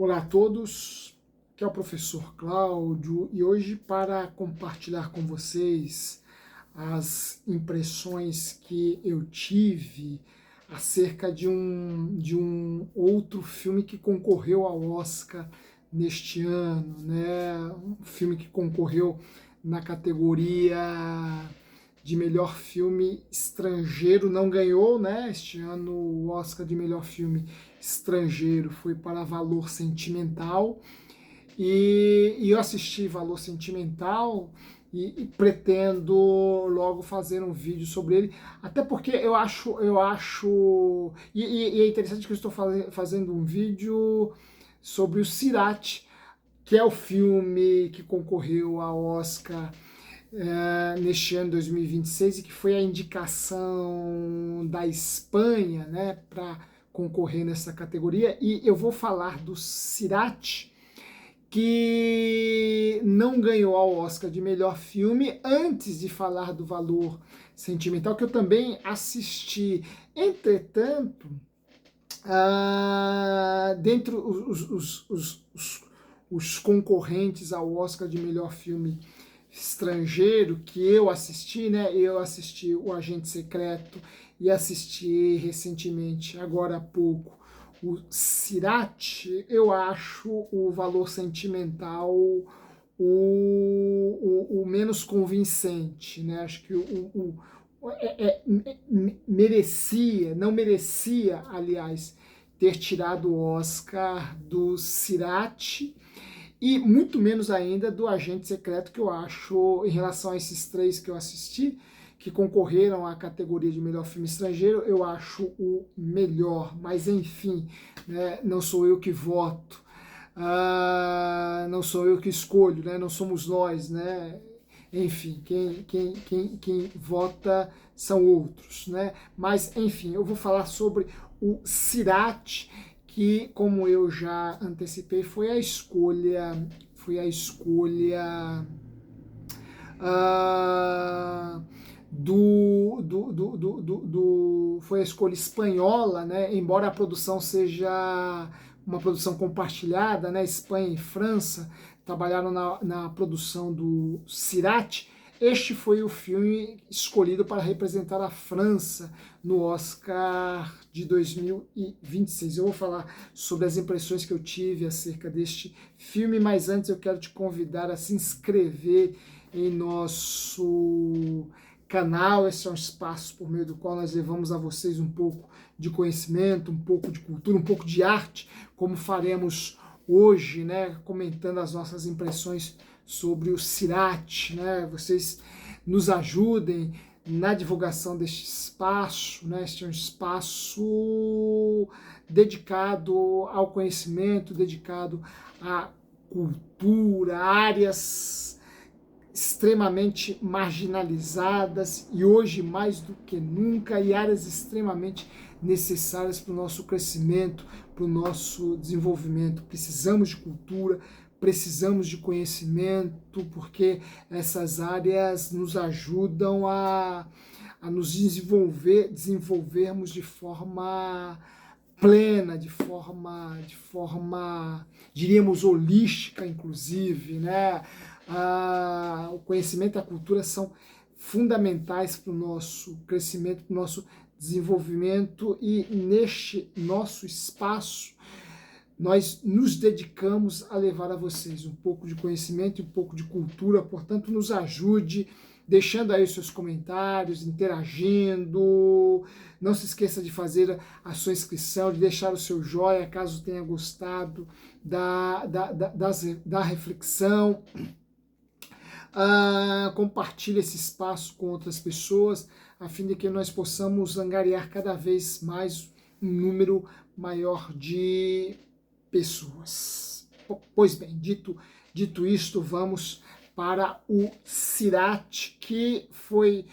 Olá a todos, aqui é o professor Cláudio e hoje para compartilhar com vocês as impressões que eu tive acerca de um outro filme que concorreu ao Oscar neste ano, né? Um filme que concorreu na categoria de melhor filme estrangeiro, não ganhou, né? Este ano o Oscar de melhor filme estrangeiro foi para Valor Sentimental e eu assisti Valor Sentimental e pretendo logo fazer um vídeo sobre ele, até porque e é interessante que eu estou fazendo um vídeo sobre o Sirat, que é o filme que concorreu ao Oscar neste ano 2026 e que foi a indicação da Espanha, né, para concorrer nessa categoria. E eu vou falar do Sirat, que não ganhou ao Oscar de melhor filme, antes de falar do Valor Sentimental, que eu também assisti. Entretanto, dentre os concorrentes ao Oscar de melhor filme estrangeiro que eu assisti, né? Eu assisti O Agente Secreto e assisti recentemente, agora há pouco, o Sirat. Eu acho o Valor Sentimental o menos convincente, né? Acho que não merecia, aliás, ter tirado o Oscar do Sirat, e muito menos ainda do Agente Secreto, que eu acho, em relação a esses três que eu assisti, que concorreram à categoria de melhor filme estrangeiro, eu acho o melhor. Mas enfim, né, não sou eu que voto, não sou eu que escolho, né, não somos nós, né? Enfim, quem vota são outros, né? Mas enfim, eu vou falar sobre o Sirat, que, como eu já antecipei, foi a escolha foi a escolha espanhola, né? Embora a produção seja uma produção compartilhada, né? Espanha e França trabalharam na produção do Sirat. Este foi o filme escolhido para representar a França no Oscar de 2026. Eu vou falar sobre as impressões que eu tive acerca deste filme, mas antes eu quero te convidar a se inscrever em nosso canal. Esse é um espaço por meio do qual nós levamos a vocês um pouco de conhecimento, um pouco de cultura, um pouco de arte, como faremos hoje, né, comentando as nossas impressões sobre o Sirat, né? Vocês nos ajudem na divulgação deste espaço, né? Este é um espaço dedicado ao conhecimento, dedicado à cultura, áreas extremamente marginalizadas e hoje mais do que nunca, e áreas extremamente necessárias para o nosso crescimento, para o nosso desenvolvimento. Precisamos de cultura, precisamos de conhecimento, porque essas áreas nos ajudam a nos desenvolvermos de forma plena, de forma, diríamos, holística, inclusive, né? O conhecimento e a cultura são fundamentais para o nosso crescimento, para o nosso desenvolvimento, e neste nosso espaço nós nos dedicamos a levar a vocês um pouco de conhecimento e um pouco de cultura. Portanto, nos ajude deixando aí os seus comentários, interagindo. Não se esqueça de fazer a sua inscrição, de deixar o seu joinha caso tenha gostado da reflexão. Compartilhe esse espaço com outras pessoas, a fim de que nós possamos angariar cada vez mais um número maior de pessoas. Pois bem, dito isto, vamos para o Sirat, que foi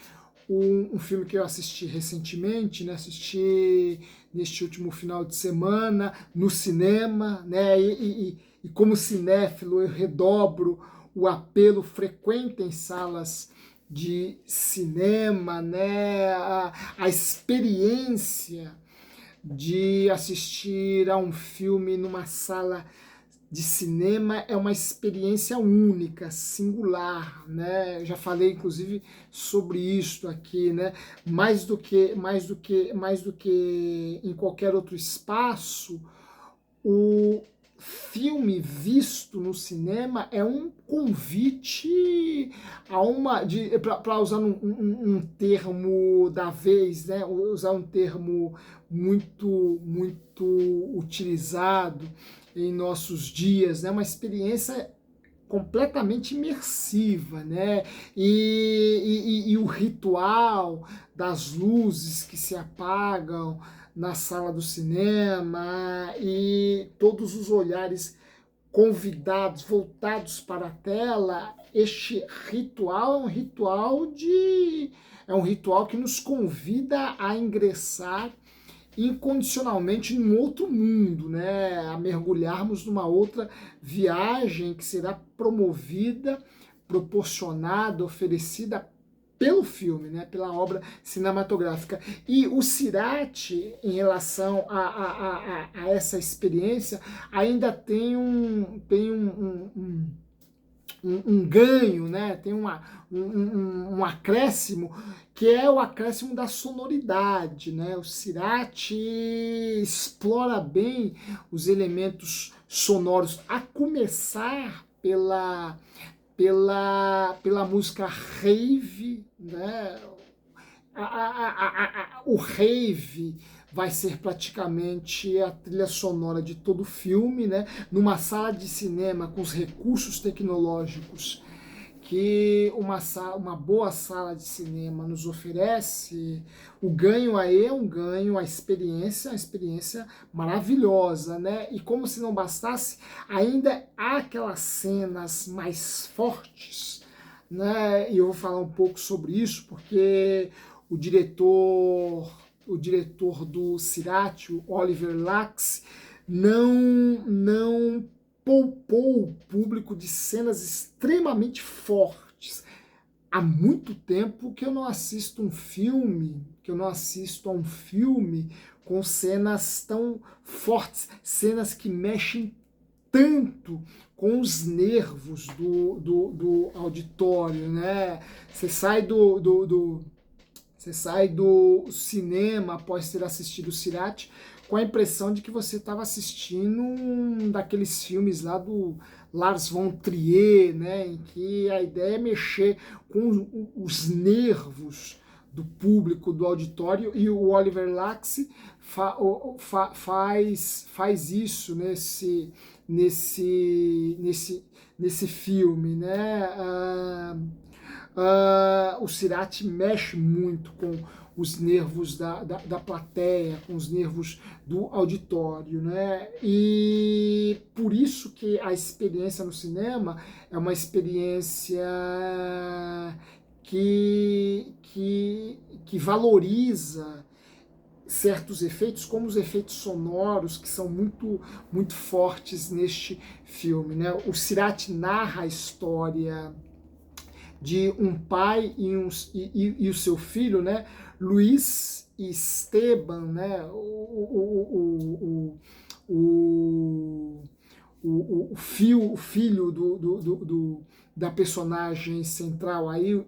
um filme que eu assisti recentemente, né? Assisti neste último final de semana no cinema, né? E como cinéfilo eu redobro o apelo frequente em salas de cinema, né? A experiência de assistir a um filme numa sala de cinema é uma experiência única, singular, né? Eu já falei inclusive sobre isso aqui, né? Mais do que em qualquer outro espaço, o filme visto no cinema é um convite a uma, para usar um termo da vez, né? Usar um termo muito utilizado em nossos dias, né? Uma experiência completamente imersiva, né? E o ritual das luzes que se apagam na sala do cinema e todos os olhares convidados, voltados para a tela, este ritual é um ritual que nos convida a ingressar incondicionalmente num outro mundo, né? A mergulharmos numa outra viagem que será promovida, proporcionada, oferecida pelo filme, né? Pela obra cinematográfica. E o Cirati, em relação a essa experiência, ainda tem um ganho, né? Tem um acréscimo, que é o acréscimo da sonoridade, né? O Cirati explora bem os elementos sonoros, a começar pela música rave, né? O rave vai ser praticamente a trilha sonora de todo o filme, né? Numa sala de cinema com os recursos tecnológicos que uma boa sala de cinema nos oferece, o ganho aí é um ganho, a experiência maravilhosa, né? E como se não bastasse, ainda há aquelas cenas mais fortes, né? E eu vou falar um pouco sobre isso, porque o diretor do Cirati, o Oliver Lax, não poupou o público de cenas extremamente fortes. Há muito tempo que eu não assisto a um filme com cenas tão fortes, cenas que mexem tanto com os nervos do auditório, né? Você sai do cinema após ter assistido o Cirati com a impressão de que você estava assistindo um daqueles filmes lá do Lars von Trier, né, em que a ideia é mexer com os nervos do público, do auditório, e o Oliver Lax faz isso nesse filme, né? O Cirati mexe muito com os nervos da plateia, com os nervos do auditório, né? E por isso que a experiência no cinema é uma experiência que valoriza certos efeitos, como os efeitos sonoros, que são muito fortes neste filme, né? O Cirati narra a história de um pai e o seu filho, né? Luiz e Esteban, né? O filho da personagem central aí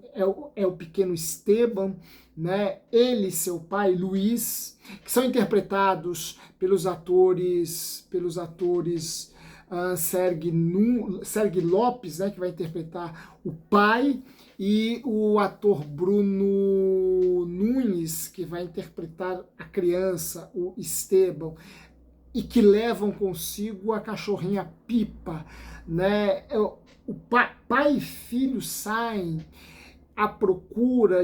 é o pequeno Esteban, né? Ele e seu pai, Luiz, que são interpretados pelos atores Sergi Lopes, né, que vai interpretar o pai, e o ator Bruno Nunes, que vai interpretar a criança, o Esteban, e que levam consigo a cachorrinha Pipa, né? O pai e filho saem à procura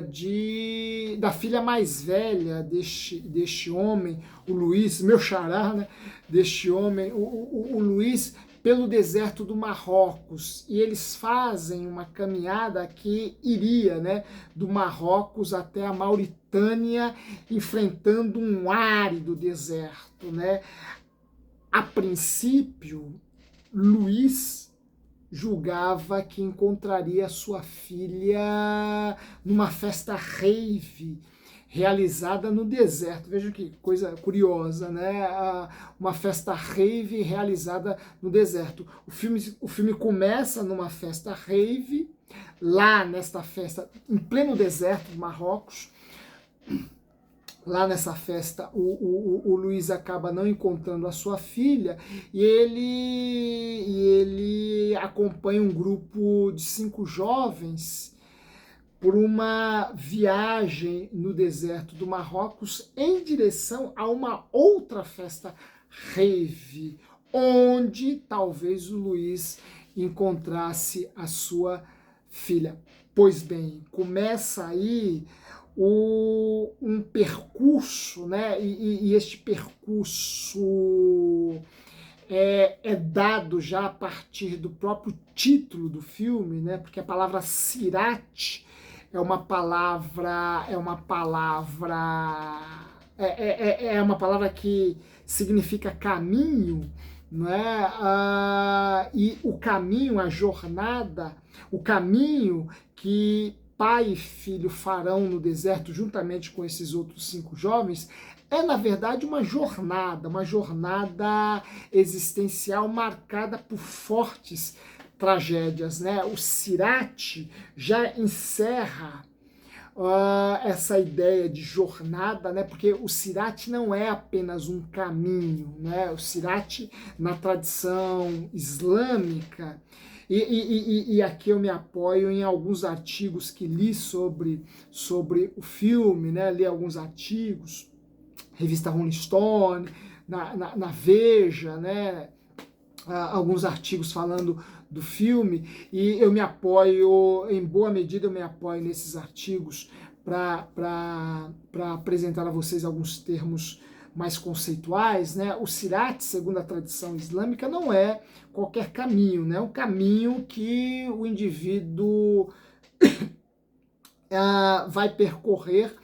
da filha mais velha deste homem, o Luiz, meu xará, né? Deste homem, o Luiz, pelo deserto do Marrocos, e eles fazem uma caminhada que iria, né, do Marrocos até a Mauritânia, enfrentando um árido deserto, né? A princípio, Luiz julgava que encontraria sua filha numa festa rave realizada no deserto. Veja que coisa curiosa, né? Uma festa rave realizada no deserto. O filme começa numa festa rave, lá nesta festa, em pleno deserto de Marrocos. Lá nessa festa, o Luiz acaba não encontrando a sua filha e ele acompanha um grupo de 5 jovens por uma viagem no deserto do Marrocos em direção a uma outra festa rave, onde talvez o Luiz encontrasse a sua filha. Pois bem, começa aí um percurso, né? E este percurso é dado já a partir do próprio título do filme, né? Porque a palavra Sirat é uma palavra uma palavra que significa caminho, não é? E o caminho, a jornada, o caminho que pai e filho farão no deserto juntamente com esses outros 5 jovens, é na verdade uma jornada existencial marcada por fortes tragédias, né? O Sirat já encerra essa ideia de jornada, né? Porque o Sirat não é apenas um caminho, né? O Sirat, na tradição islâmica, e aqui eu me apoio em alguns artigos que li sobre o filme, né? Li alguns artigos, revista Rolling Stone, na Veja, né? Alguns artigos falando do filme, e eu me apoio, em boa medida eu me apoio nesses artigos para apresentar a vocês alguns termos mais conceituais, né? O Sirat, segundo a tradição islâmica, não é qualquer caminho, né? É um caminho que o indivíduo vai percorrer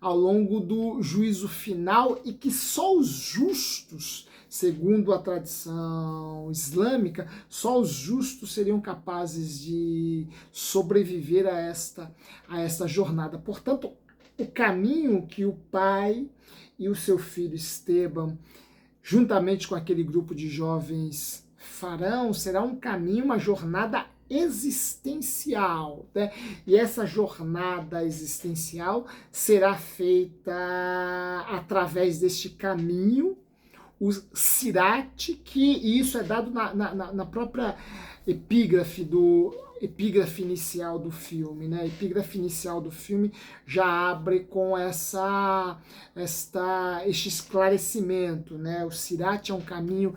ao longo do juízo final e que só os justos, segundo a tradição islâmica, só os justos seriam capazes de sobreviver a esta jornada. Portanto, o caminho que o pai e o seu filho Esteban, juntamente com aquele grupo de jovens farão, será um caminho, uma jornada existencial, né? E essa jornada existencial será feita através deste caminho, o Sirat, que isso é dado na própria epígrafe inicial do filme, né? A epígrafe inicial do filme já abre com este esclarecimento, né? O Sirat é um caminho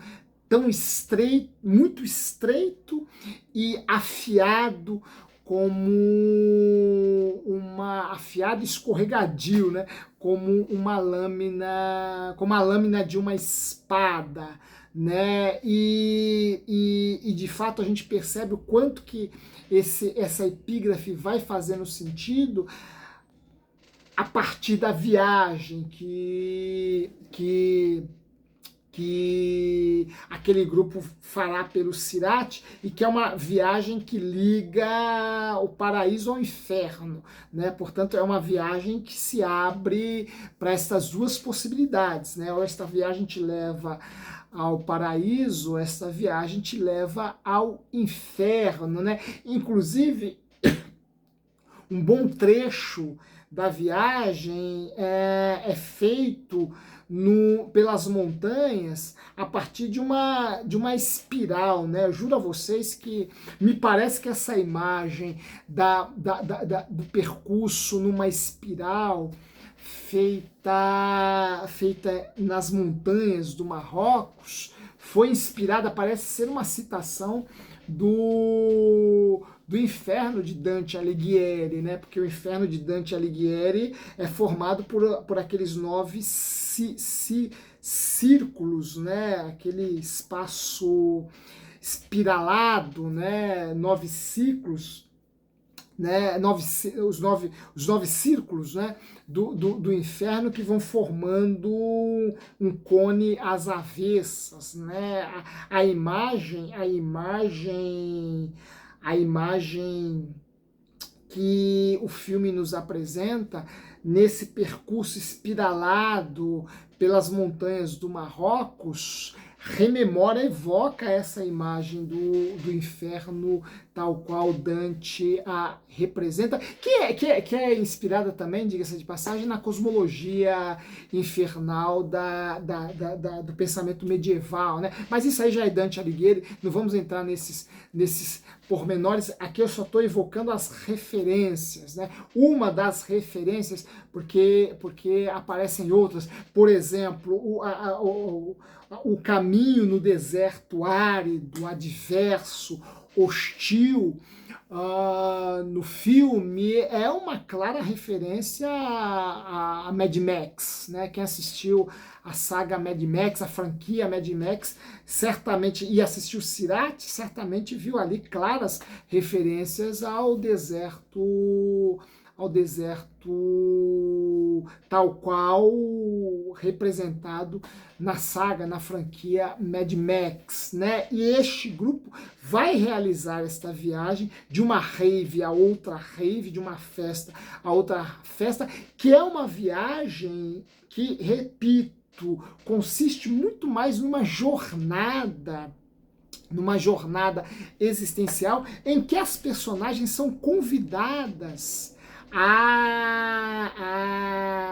tão estreito, muito estreito e afiado como afiado escorregadio, né? Como a lâmina de uma espada, né? E de fato a gente percebe o quanto que essa epígrafe vai fazendo sentido a partir da viagem que aquele grupo fará pelo Sirat, e que é uma viagem que liga o paraíso ao inferno, né? Portanto, é uma viagem que se abre para essas duas possibilidades, né? Ou esta viagem te leva ao paraíso, esta viagem te leva ao inferno, né? Inclusive, um bom trecho da viagem é feito pelas montanhas a partir de uma espiral, né? Eu juro a vocês que me parece que essa imagem do percurso numa espiral feita nas montanhas do Marrocos foi inspirada, parece ser uma citação do Inferno de Dante Alighieri, né? Porque o Inferno de Dante Alighieri é formado por aqueles 9 círculos, né? Aquele espaço espiralado, né? 9 ciclos, né? Os nove círculos, né? do inferno, que vão formando um cone às avessas, né? A imagem que o filme nos apresenta nesse percurso espiralado pelas montanhas do Marrocos, rememora, evoca essa imagem do inferno tal qual Dante a representa, que é inspirada também, diga-se de passagem, na cosmologia infernal do pensamento medieval, né? Mas isso aí já é Dante Alighieri, não vamos entrar nesses pormenores, aqui eu só estou evocando as referências, né? Uma das referências, porque aparecem outras, por exemplo, o caminho no deserto árido, adverso, hostil, no filme é uma clara referência a Mad Max, né? Quem assistiu a saga Mad Max, a franquia Mad Max, certamente, e assistiu Sirat, certamente viu ali claras referências ao deserto tal qual representado na saga, na franquia Mad Max, né? E este grupo vai realizar esta viagem de uma rave a outra rave, de uma festa a outra festa, que é uma viagem que, repito, consiste muito mais numa jornada existencial em que as personagens são convidadas a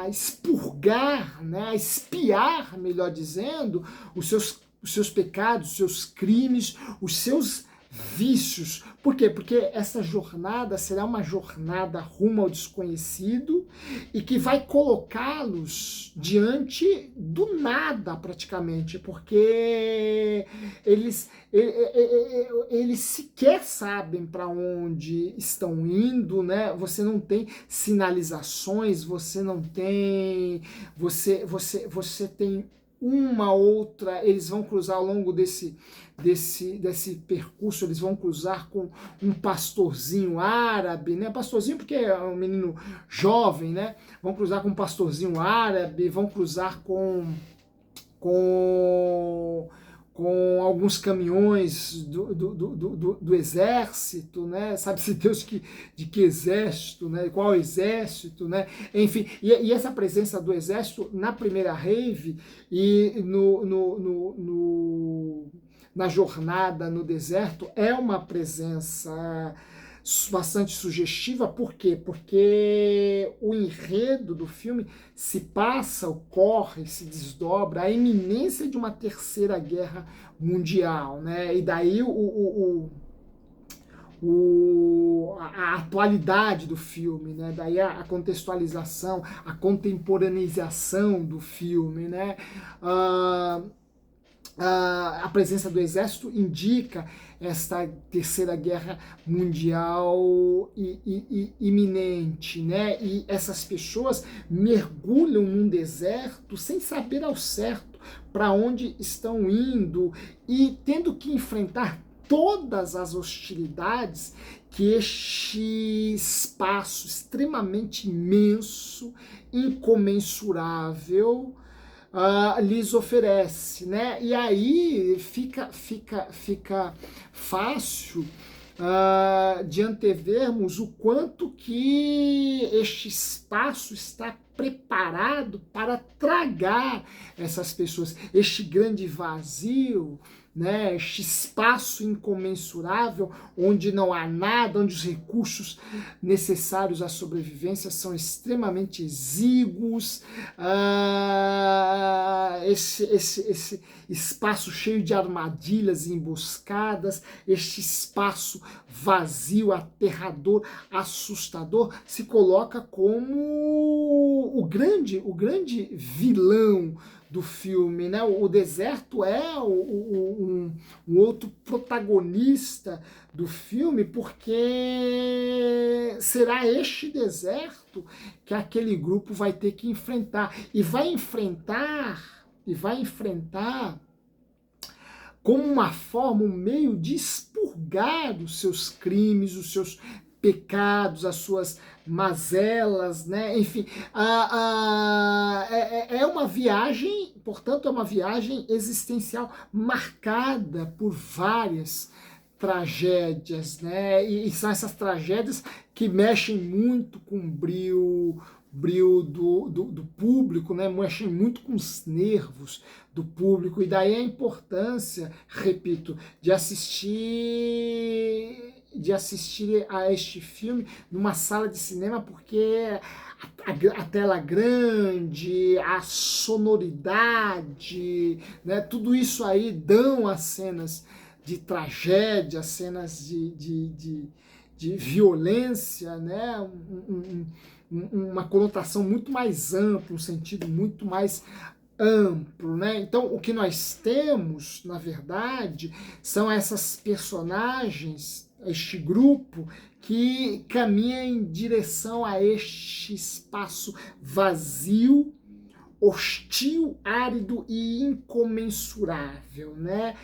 expurgar, né, a espiar, melhor dizendo, os seus pecados, os seus crimes, os seus vícios. Por quê? Porque essa jornada será uma jornada rumo ao desconhecido e que vai colocá-los diante do nada, praticamente, porque eles sequer sabem para onde estão indo, né? Você não tem sinalizações, você não tem, você tem uma outra, eles vão cruzar ao longo desse percurso, eles vão cruzar com um pastorzinho árabe, né? Pastorzinho porque é um menino jovem, né? Vão cruzar com um pastorzinho árabe, vão cruzar com alguns caminhões do exército, né? Sabe-se Deus de que exército, né? Qual exército, né? Enfim, e essa presença do exército na primeira rave e na jornada no deserto é uma presença bastante sugestiva. Por quê? Porque o enredo do filme se passa, ocorre, se desdobra a iminência de uma terceira guerra mundial, né? E daí a atualidade do filme, né? Daí a contextualização, a contemporaneização do filme, né? A presença do exército indica esta terceira guerra mundial iminente, né? E essas pessoas mergulham num deserto sem saber ao certo para onde estão indo e tendo que enfrentar todas as hostilidades que este espaço extremamente imenso, incomensurável, lhes oferece, né? E aí fica fácil de antevermos o quanto que este espaço está preparado para tragar essas pessoas, este grande vazio, né, este espaço incomensurável onde não há nada, onde os recursos necessários à sobrevivência são extremamente exíguos, esse espaço cheio de armadilhas e emboscadas, este espaço vazio, aterrador, assustador, se coloca como o grande vilão do filme, né? O deserto é um outro protagonista do filme, porque será este deserto que aquele grupo vai ter que enfrentar, e vai enfrentar como uma forma, um meio de expurgar os seus crimes, os seus pecados, as suas mazelas, né? Enfim, é uma viagem, portanto, é uma viagem existencial marcada por várias tragédias, né? E são essas tragédias que mexem muito com o brio do público, né? Mexem muito com os nervos do público, e daí a importância, repito, de assistir a este filme numa sala de cinema, porque a tela grande, a sonoridade, né, tudo isso aí dão as cenas de tragédia, cenas de violência, né, uma conotação muito mais ampla, um sentido muito mais amplo, né? Então, o que nós temos, na verdade, são essas personagens, este grupo que caminha em direção a este espaço vazio, hostil, árido e incomensurável, né?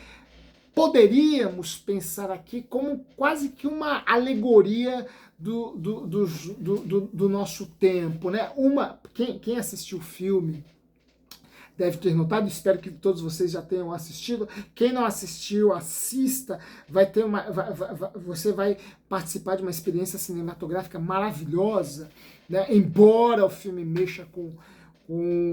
Poderíamos pensar aqui como quase que uma alegoria do nosso tempo, né? Quem assistiu o filme deve ter notado, espero que todos vocês já tenham assistido. Quem não assistiu, assista, você vai participar de uma experiência cinematográfica maravilhosa, né? Embora o filme mexa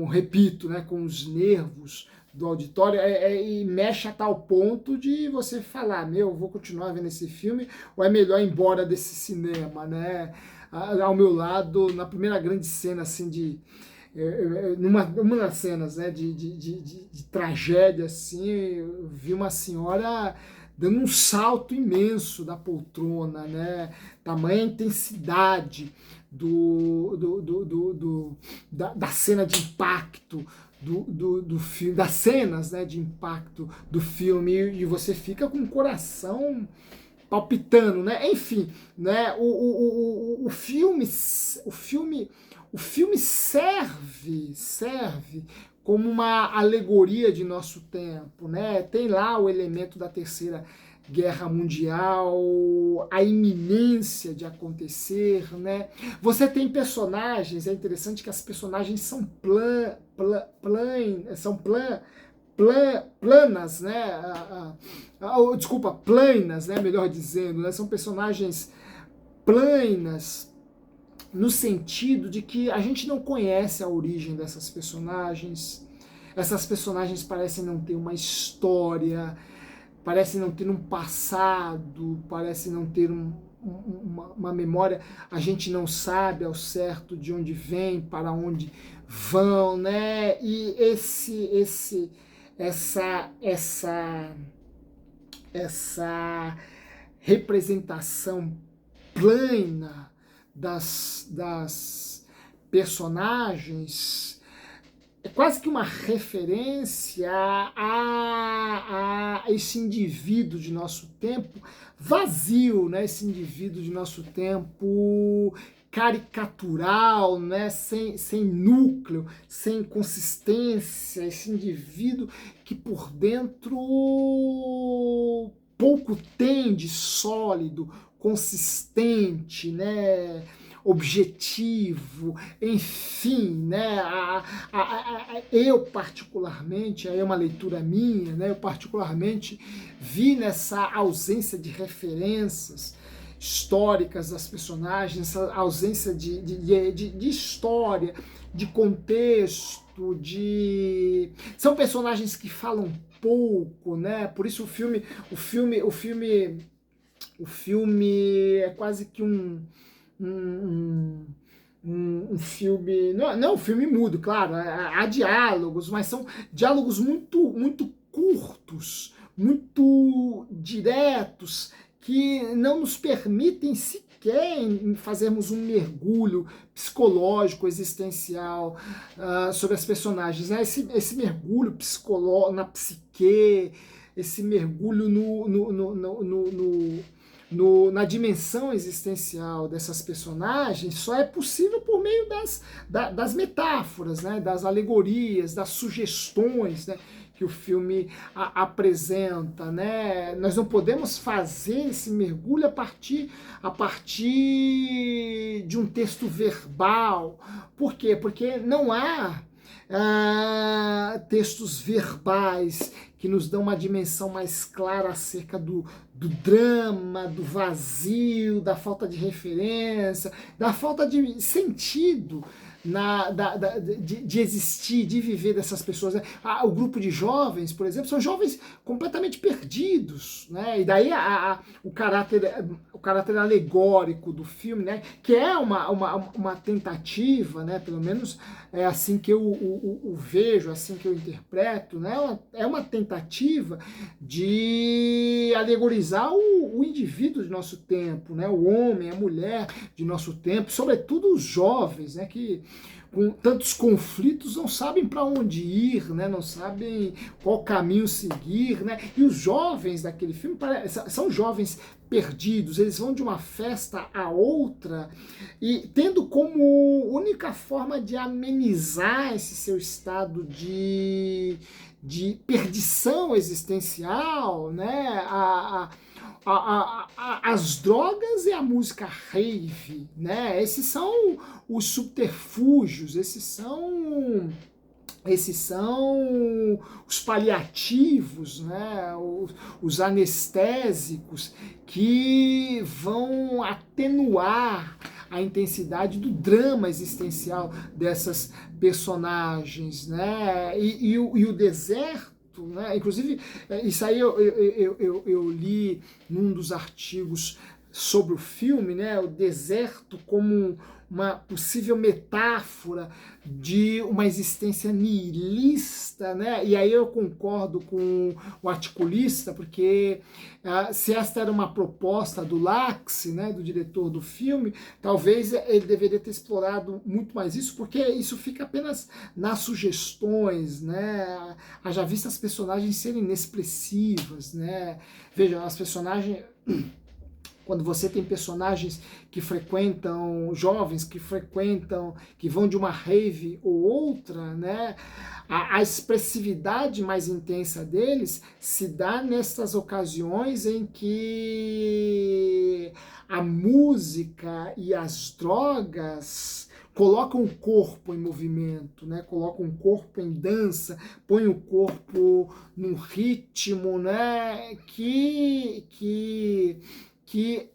repito, né, com os nervos do auditório, e mexe a tal ponto de você falar, vou continuar vendo esse filme, ou é melhor ir embora desse cinema, né? Ao meu lado, na primeira grande cena, assim, numa das cenas, né, de tragédia, assim, eu vi uma senhora dando um salto imenso da poltrona, né, tamanha intensidade da cena de impacto do filme, das cenas, né, de impacto do filme, e você fica com o coração palpitando, né? Enfim, né? O filme serve como uma alegoria de nosso tempo, né? Tem lá o elemento da Terceira Guerra Mundial, a iminência de acontecer, né? Você tem personagens, é interessante que as personagens são planas, né? Desculpa, planas, né? Melhor dizendo, né? São personagens planas no sentido de que a gente não conhece a origem dessas personagens. Essas personagens parecem não ter uma história, parecem não ter um passado, parecem não ter uma memória. A gente não sabe ao certo de onde vem, para onde vão, né? E essa representação plena das personagens é quase que uma referência a esse indivíduo de nosso tempo vazio, né? Esse indivíduo de nosso tempo caricatural, né? Sem núcleo, sem consistência, esse indivíduo que por dentro pouco tem de sólido, consistente, né? Objetivo, enfim, né? Eu particularmente, aí é uma leitura minha, né? Eu particularmente vi nessa ausência de referências históricas das personagens, essa ausência de história, de contexto, são personagens que falam pouco, né? Por isso o filme é quase que um filme, não um filme mudo, claro, há diálogos, mas são diálogos muito curtos, muito diretos, que não nos permitem sequer fazermos um mergulho psicológico, existencial sobre as personagens, né? Esse mergulho na psique, esse mergulho na dimensão existencial dessas personagens só é possível por meio das metáforas, né, das alegorias, das sugestões, né, que o filme apresenta, né? Nós não podemos fazer esse mergulho a partir de um texto verbal. Por quê? Porque não há textos verbais que nos dão uma dimensão mais clara acerca do drama, do vazio, da falta de referência, da falta de sentido de existir, de viver dessas pessoas. Né? O grupo de jovens, por exemplo, são jovens completamente perdidos, né? E daí o caráter alegórico do filme, né? Que é uma tentativa, né? Pelo menos é assim que eu o vejo, assim que eu interpreto, né? É uma tentativa de alegorizar o indivíduo de nosso tempo, né? O homem, a mulher de nosso tempo, sobretudo os jovens, né? Que com tantos conflitos não sabem para onde ir, né? Não sabem qual caminho seguir, né? E os jovens daquele filme são jovens perdidos, eles vão de uma festa a outra e tendo como única forma de amenizar esse seu estado de perdição existencial, né? As drogas e a música rave, né? Esses são os subterfúgios, esses são os paliativos, né? Os anestésicos que vão atenuar a intensidade do drama existencial dessas personagens, né? E o deserto, né? Inclusive, isso aí eu li num dos artigos sobre o filme, né? O deserto como uma possível metáfora de uma existência nihilista, né? E aí eu concordo com o articulista, porque se esta era uma proposta do Laxi, né, do diretor do filme, talvez ele deveria ter explorado muito mais isso, porque isso fica apenas nas sugestões, né? Haja visto as personagens serem inexpressivas, né? Vejam, as personagens... Quando você tem personagens que frequentam, jovens que frequentam, que vão de uma rave ou outra, né? A expressividade mais intensa deles se dá nessas ocasiões em que a música e as drogas colocam o corpo em movimento, né? Colocam o corpo em dança, põem o corpo num ritmo, né? Que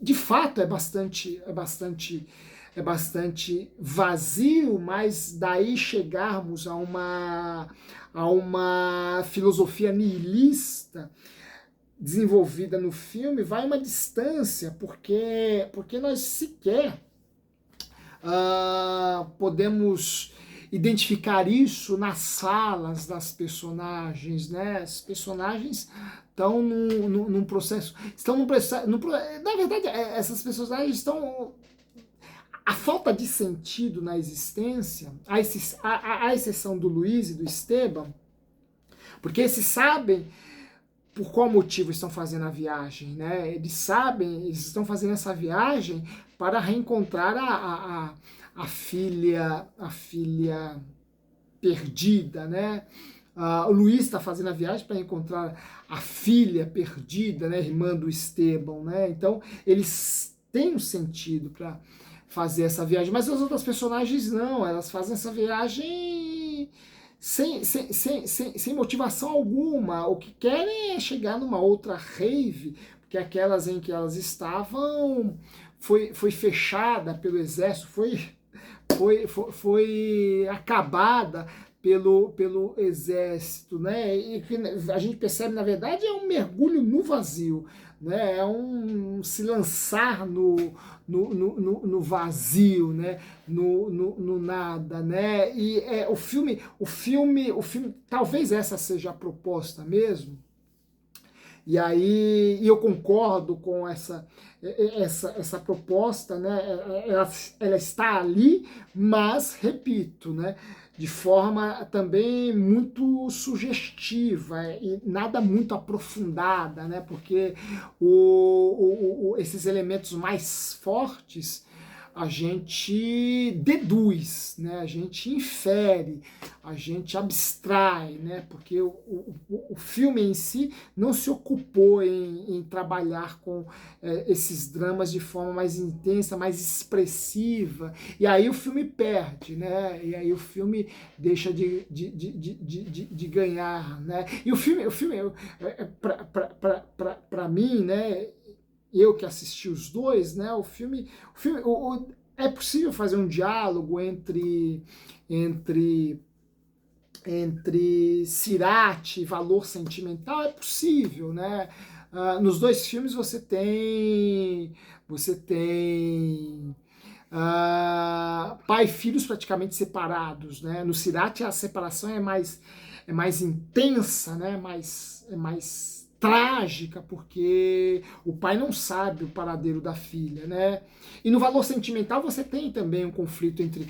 de fato é bastante vazio, mas daí chegarmos a uma filosofia nihilista desenvolvida no filme vai uma distância, porque nós sequer podemos identificar isso nas falas das personagens, né? As personagens estão num processo, na verdade, essas personagens estão, a falta de sentido na existência, à exceção do Luiz e do Esteban, porque esses sabem por qual motivo estão fazendo a viagem, né? Eles estão fazendo essa viagem para reencontrar a filha perdida, né? O Luiz está fazendo a viagem para encontrar a filha perdida, né? Irmã do Esteban, né? Então eles têm um sentido para fazer essa viagem, mas as outras personagens não, elas fazem essa viagem sem motivação alguma. O que querem é chegar numa outra rave, porque aquelas em que elas estavam foi fechada pelo exército, foi acabada pelo exército, né? E a gente percebe, na verdade, é um mergulho no vazio, né? É um se lançar no vazio, né? No nada, né? E o filme, talvez essa seja a proposta mesmo. E aí eu concordo com essa proposta, né? Ela está ali, mas, repito, né? De forma também muito sugestiva e nada muito aprofundada, né? Porque esses elementos mais fortes a gente deduz, né? A gente infere, a gente abstrai, né? Porque o filme em si não se ocupou em trabalhar com esses dramas de forma mais intensa, mais expressiva, e aí o filme perde, né? E aí o filme deixa de ganhar, né? E o filme para mim, né? Eu que assisti os dois, né? É possível fazer um diálogo entre Sirach e valor sentimental? É possível, né? Nos dois filmes você tem pai e filhos praticamente separados, né? No Sirach a separação é mais intensa, né? É mais trágica, porque o pai não sabe o paradeiro da filha, né? E no valor sentimental você tem também um conflito entre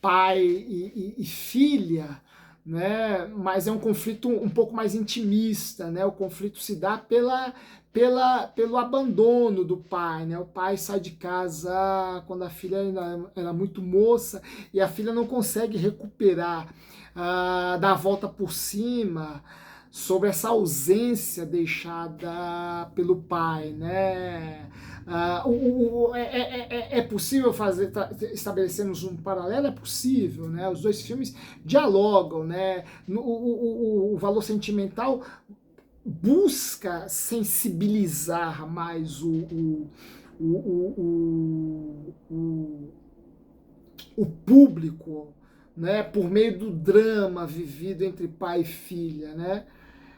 pai e filha, né? Mas é um conflito um pouco mais intimista, né? O conflito se dá pelo abandono do pai, né? O pai sai de casa quando a filha ainda era muito moça e a filha não consegue recuperar, dar a volta por cima sobre essa ausência deixada pelo pai, né? É possível estabelecermos um paralelo? É possível, né? Os dois filmes dialogam, né? O valor sentimental busca sensibilizar mais o público, né, por meio do drama vivido entre pai e filha, né?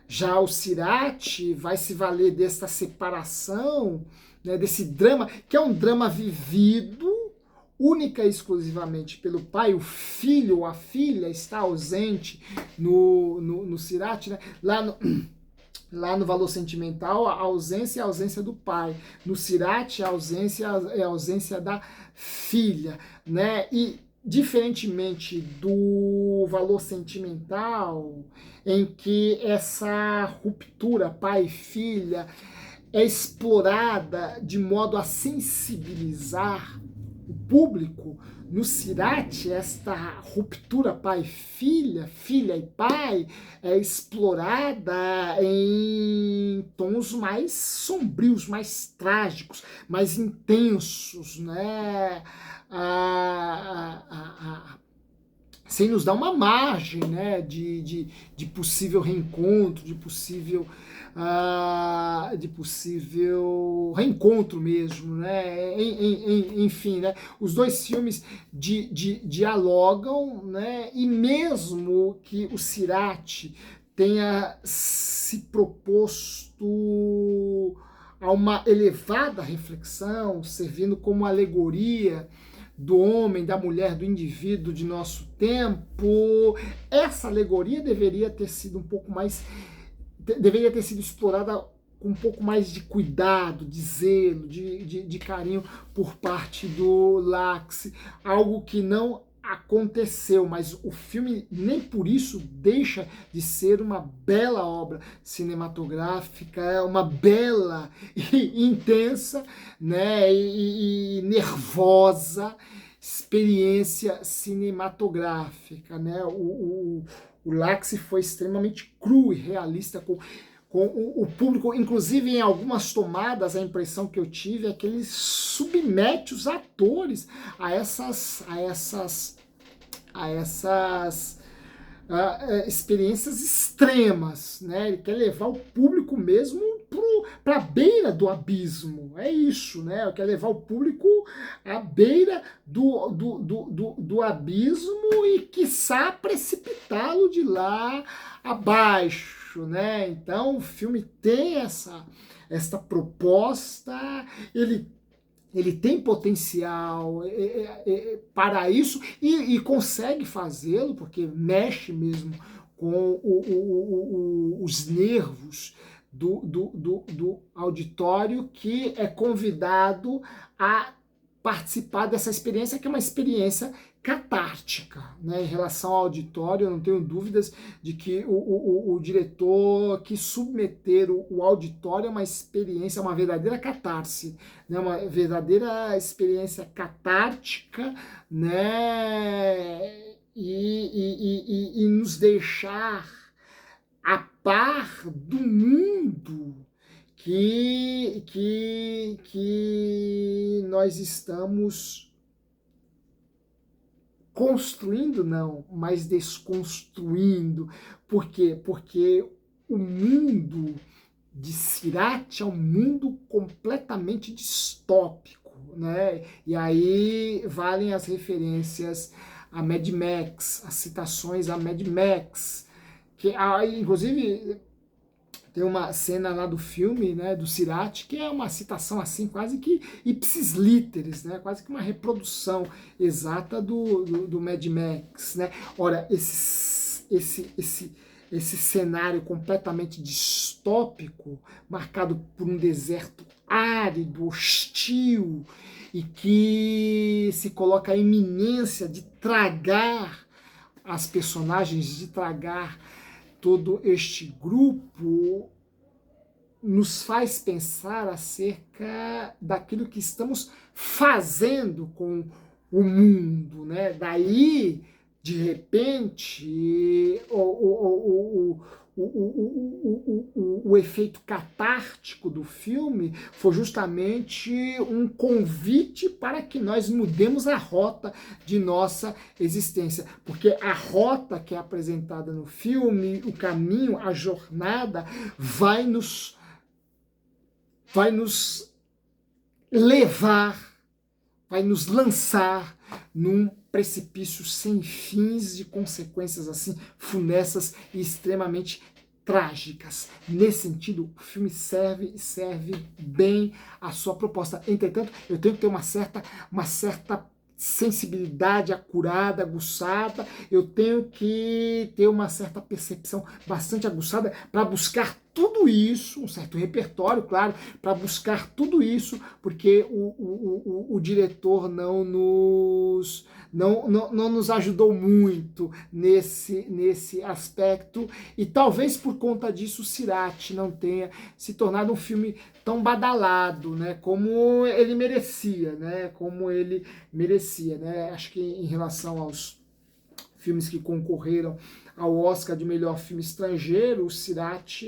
Já o Sirach vai se valer desta separação, né, desse drama, que é um drama vivido única e exclusivamente pelo pai. O filho ou a filha está ausente no Sirach, né? Lá no valor sentimental, a ausência é a ausência do pai. No Sirach, a ausência é a ausência da filha, né? E diferentemente do valor sentimental, em que essa ruptura pai e filha é explorada de modo a sensibilizar o público, no Sirach, esta ruptura pai-filha, filha e pai, é explorada em tons mais sombrios, mais trágicos, mais intensos, né? Sem nos dar uma margem, né, de possível reencontro, de possível reencontro mesmo, né? Enfim, né? Os dois filmes dialogam, né? E mesmo que o Sirach tenha se proposto a uma elevada reflexão, servindo como alegoria do homem, da mulher, do indivíduo de nosso tempo, essa alegoria deveria ter sido explorada com um pouco mais de cuidado, de zelo, de carinho por parte do Lax, algo que não aconteceu, mas o filme nem por isso deixa de ser uma bela obra cinematográfica, é uma bela e intensa, né, e nervosa experiência cinematográfica, né? O Laxi foi extremamente cru e realista com o público, inclusive em algumas tomadas a impressão que eu tive é que ele submete os atores a essas experiências extremas, né? Ele quer levar o público mesmo para a beira do abismo, é isso, né? Quer levar o público à beira do abismo e, quiçá, precipitá-lo de lá abaixo, né? Então o filme tem esta proposta, ele tem potencial para isso e consegue fazê-lo, porque mexe mesmo com os nervos do auditório que é convidado a participar dessa experiência, que é uma experiência catártica, né? Em relação ao auditório, eu não tenho dúvidas de que o diretor quis submeter o auditório a uma experiência, uma verdadeira catarse, né? Uma verdadeira experiência catártica, né? E nos deixar a par do mundo que nós estamos construindo, não, mas desconstruindo. Por quê? Porque o mundo de Sirach é um mundo completamente distópico, né? E aí valem as referências a Mad Max, as citações a Mad Max, que inclusive tem uma cena lá do filme, né, do Sirach, que é uma citação assim, quase que ipsis literis, né, quase que uma reprodução exata do Mad Max, né. Ora, esse cenário completamente distópico, marcado por um deserto árido, hostil, e que se coloca a iminência de tragar as personagens, de tragar todo este grupo, nos faz pensar acerca daquilo que estamos fazendo com o mundo, né? Daí, de repente, o efeito catártico do filme foi justamente um convite para que nós mudemos a rota de nossa existência, porque a rota que é apresentada no filme, o caminho, a jornada, vai nos levar, vai nos lançar num precipício sem fins de consequências assim funestas e extremamente trágicas. Nesse sentido, o filme serve bem a sua proposta. Entretanto, eu tenho que ter uma certa sensibilidade acurada, aguçada, eu tenho que ter uma certa percepção bastante aguçada para buscar tudo isso, um certo repertório, claro, para buscar tudo isso, porque o diretor não nos ajudou muito nesse aspecto, e talvez por conta disso o Sirach não tenha se tornado um filme tão badalado, né, como ele merecia, né, Acho que em relação aos filmes que concorreram ao Oscar de melhor filme estrangeiro, o Sirach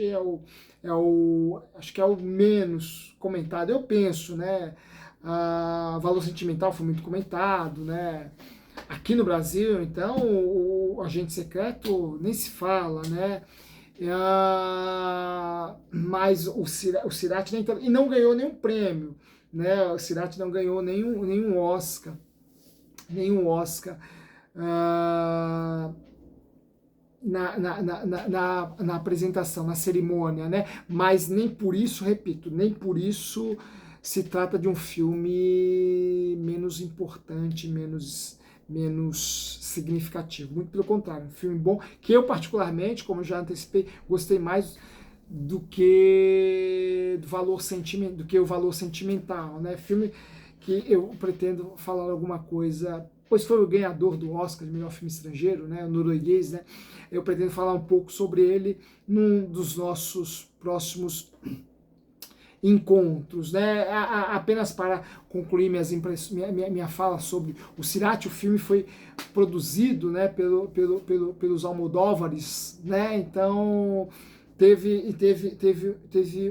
acho que é o menos comentado, eu penso, né? Valor Sentimental foi muito comentado, né? Aqui no Brasil, então, o Agente Secreto nem se fala, né? Mas o Sirach nem e não ganhou nenhum prêmio, né? O Sirach não ganhou nenhum Oscar, na apresentação, na cerimônia, né? Mas nem por isso, repito, nem por isso se trata de um filme menos importante, menos significativo. Muito pelo contrário, um filme bom, que eu particularmente, como já antecipei, gostei mais do que o valor sentimental, né? Filme que eu pretendo falar alguma coisa, pois foi o ganhador do Oscar de melhor filme estrangeiro, né, o norueguês, né? Eu pretendo falar um pouco sobre ele num dos nossos próximos encontros, né? Apenas para concluir minha fala sobre o Sirach, o filme foi produzido, né, pelos Almodóvares, né? Então teve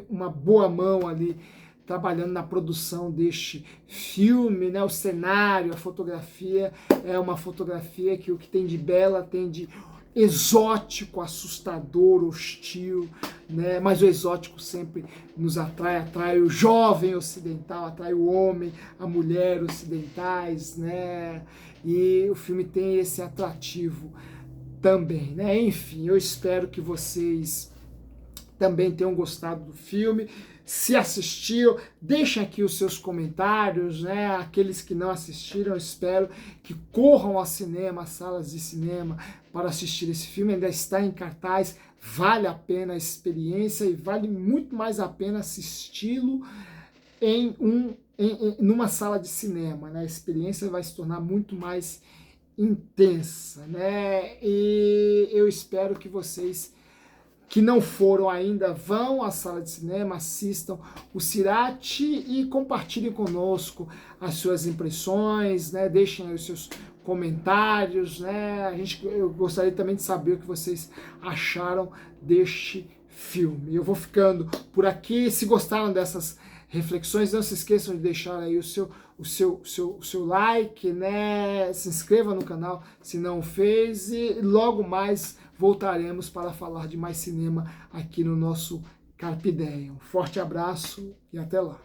uma boa mão ali trabalhando na produção deste filme, né? O cenário, a fotografia é uma fotografia que o que tem de bela tem de exótico, assustador, hostil, né? Mas o exótico sempre nos atrai o jovem ocidental, atrai o homem, a mulher ocidentais, né? E o filme tem esse atrativo também, né? Enfim, eu espero que vocês também tenham gostado do filme. Se assistiu, deixem aqui os seus comentários, né? Aqueles que não assistiram, eu espero que corram ao cinema, às salas de cinema, para assistir esse filme. Ainda está em cartaz, vale a pena a experiência e vale muito mais a pena assisti-lo numa sala de cinema, né? A experiência vai se tornar muito mais intensa, né? E eu espero que vocês que não foram ainda, vão à sala de cinema, assistam o Cirate e compartilhem conosco as suas impressões, né? Deixem aí os seus comentários, né? Eu gostaria também de saber o que vocês acharam deste filme. Eu vou ficando por aqui. Se gostaram dessas reflexões, não se esqueçam de deixar aí o seu like, né? Se inscreva no canal se não fez e logo mais voltaremos para falar de mais cinema aqui no nosso Carpe Diem. Um forte abraço e até lá.